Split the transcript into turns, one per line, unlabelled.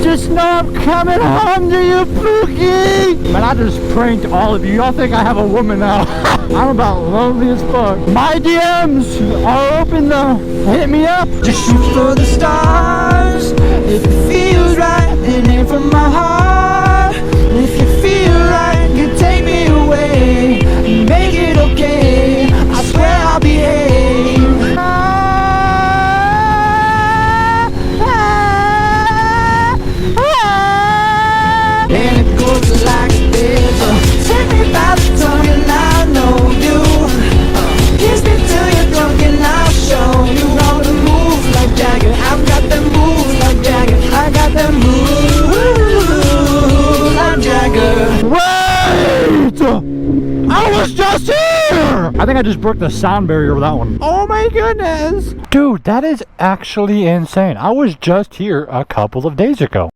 Just know I'm coming home to you, Pookie! Man, I just pranked all of you. Y'all think I have a woman now. I'm about lonely as fuck. My DMs are open though. Hit me up.
Just shoot for the stars. If it feels right, then aim from my heart. If you feel like you take me away, make it okay. I swear I'll behave. And it goes like this. Take me by the tongue and I know you. Kiss me till you're drunk and I'll show you all the moves like Jagger. I've got them moves like Jagger. I got them moves like Jagger.
Wait! I was just here! I think I just broke the sound barrier with that one. Oh my goodness! Dude, that is actually insane. I was just here a couple of days ago.